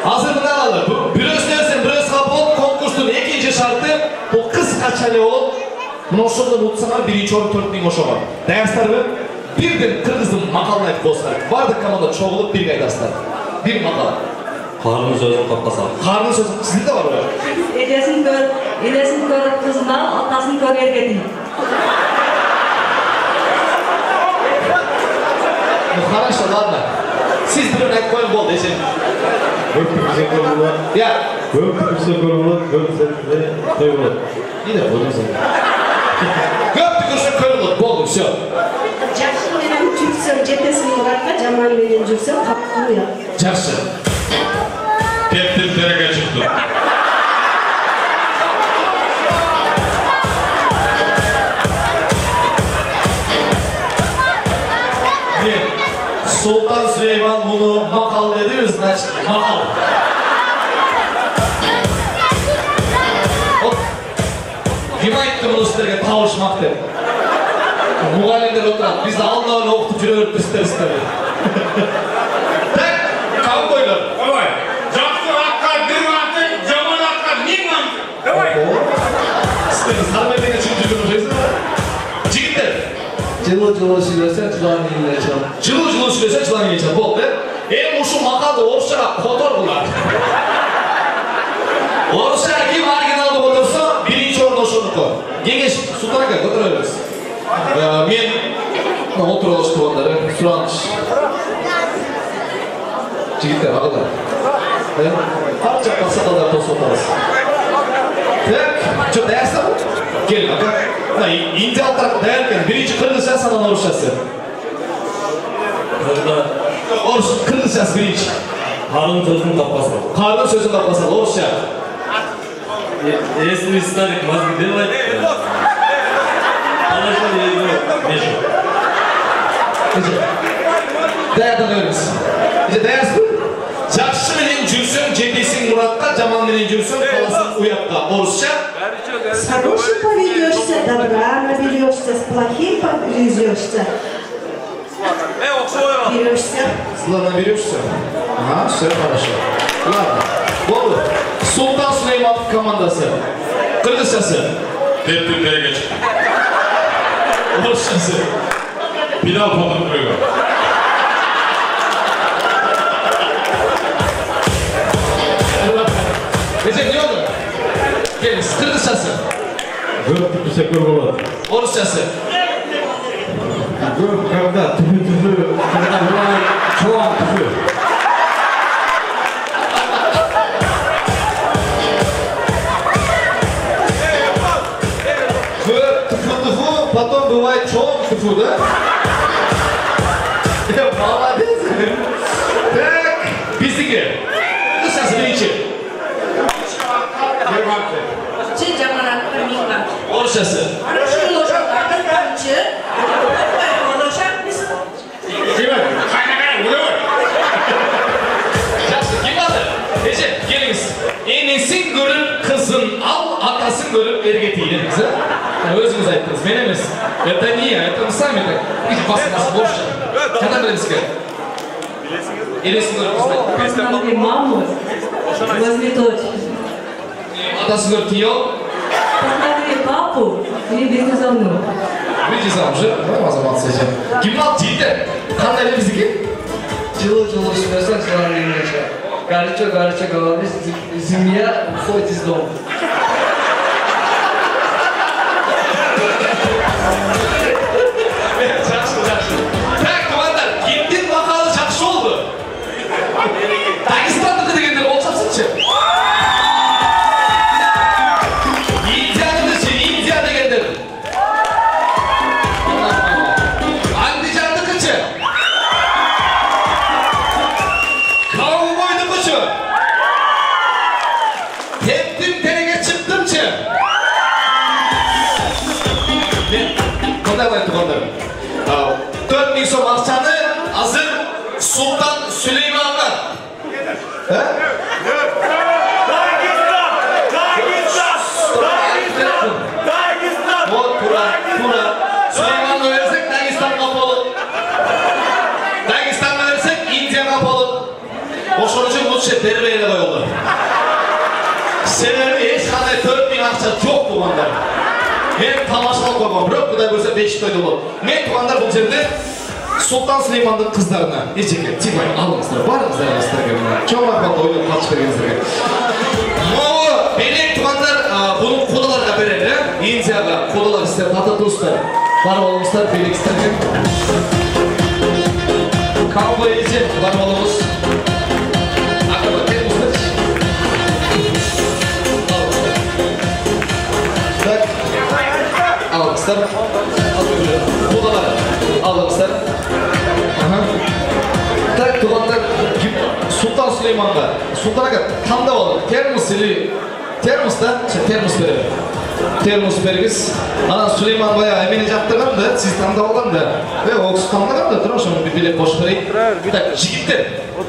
Hazır mı kaldı? Birisi dersen birisi kapı olup konkursun ikinci şartı bu kız kaçalı olup noşurda mutsana birinci oru törtmeyin oşoğa. Dayaslar mı? Birden kırgızın makallayıp bozlar. Vardık kamada çoğulup bir gaydaslar. Bir makala. Karnın sözün kapkasa. Karnın sözü sizin de var öyle. Edesini görüp kızından atasını kör ergetin. Хорошо, ладно. Siz bir örnek koyun bol desin. Öptükçe korular. Ya. Öptükçe korular. Öptükçe korular. Yine bunu sen. Göptükçe koyulur. Bol все. Жақсы менен жүрсөм жетесин Murat'ta, жаман менен жүрсөm капкылуу я. Жақсы. Teptin terege çıktı. Sultan Süleyman bunu makal dedi, значит makal. Kim aytты bunu sizlerge tavışmak deb? Muğalimler oturadi, biz de Allah'ını okutup жүрөбүз ister. Tak, kovboylar. Давай. Жақсы атқа бір аты, жаман атқа не манты? Давай. Sizler sarmayla için жүрөбүз. Жигиттер. Жылы сүйлөсөң жылан ийиле чал. Жылы сүйлөсөң жылан ийиле чал. Болду. Ушул макалды орусчага которгула. Орусча ким оригиналды которсо, биринчи орун ошонуку. Кеңеш Султан ака которо беребиз. Мен отуруп алыштыргандары сураныч. Жигиттер агылар. Ар жакка саталар тосуп атабыз. Так, что даясызбы? Кел, ака. Индиялықтар даяр екен. Бірінші қырғызша санан орысшасы. Қырғызшасы бірінші. Karnın sözün kapkasa. Қардың сөзін қаппаса, орысша. Если старик мозги делает, положил его межу. Даярдан өріңіз. Даясызбы? Жақсы менен жүрсең, жетесің Мұратқа, жаман менен жүрсең, қаласың Уятқа. Орысша. С хорошим поведешься, добра наберешься, с плохим повезешься. Берешься. Ладно, берешься. Ага, все хорошо. Ладно. Болды. Султан Сулейманов командасы. Қырғызшасы. Teptin terege çıktı. Орысшасы. Pilav patır koyuyor. Recep ne oldu? Gelin, Kırgızçası. Öptükçe korular. Orusçası. Öp когда tüfü. Когда vuran çoğan tüfü. Тфу-тфу, потом бывает чон-тфу, да? Молодец. Так, биздики. Kırgızçası birinci. Çi jaman atqa mingan. Orusçası. Ana şu loşaklardan birinci. Loşak biz. Кайна, өлеуі. Жақсы, kim kaldı? Recep, geliniz. Enesin görüp kızın al, atasın görüp erge tiyiniz. Özünüz ayttınız, ben emez. Это не я, это мы сами так. Их басымасы борща. Қайдан білеміз ке? Енесін көріп кызын. Посмотри маму. Возьми дочь. Атасын көріп тие ал. Посмотри папу и беги за мной. Выйди замуж, о zaman seçeceğim. Kim al tiydi? Қандай біздікі? Жылы сүйлөсөң жылан ийиле чал. Горячо говоришь, семья уходит из дома. Жақсы. Так, командар, еттен мақалы жақсы oldu. Дагестандық дегендер олсапсыншы. Индия дегендер. Андижандықычы. Ковбойдықычы. Тептің терege Sebebi hiç qanday 4000 ақша жоқ туғандар. Мен тамашалап қойғам, бірақ құдай көрсе 5 тойда болады. Мен туғандар бұл жерде Сұлтан Сүлеймандың қыздарына, ешеке, типай, алыңыздар, барыңыздар жастарға мына. Чоң рахмат ойнап қатысып бергеніңіздерге. Мынау белек туғандар бұның қодаларға береді, Индияға қодалар істер, ата туыстар. Барып алыңыздар, белек істерге. Каубой ете, барып алыңыз. Ақырба, келіңіздер. Так, алыңыздар. Қодалар, алыңыздар. Так, туғандар, Сұлтан Сүлейманға, Сұлтан аға, таңдап алып, термос или... Термос да? Термос береді. Термос бергіз. Ана Сүлейман бая әмені жақтырған да, сіз таңдап алған да. Ол кісі таңдаған да, тұрам шоны бір билет қошып берейін. Так, жігіттер,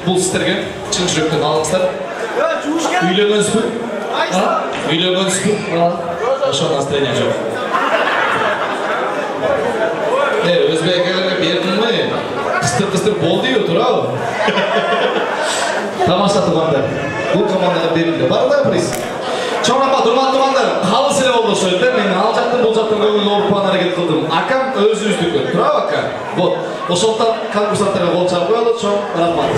бұл сіздерге шын жүректен алыңыздар. Үйленгенсіз бе? Үйленгенсіз бе? Ошо настроение жоқ. Өзбек әкелерге бердің ме? Қыстыр болды үй тұрау. Тамаша туғандар. Бұл командаға берілді. Бар да приз? Чоңрапа, тұрмат туғандар. Қалы сіле болды шөлді. Мен ал жақтың бұл жақтың көңілін орпан әрекет қылдым. Акам өзі үздікі. Тұрау ака? Вот. Ошолтан конкурсанттарға қол чағып қойылды. Чоң рахмат.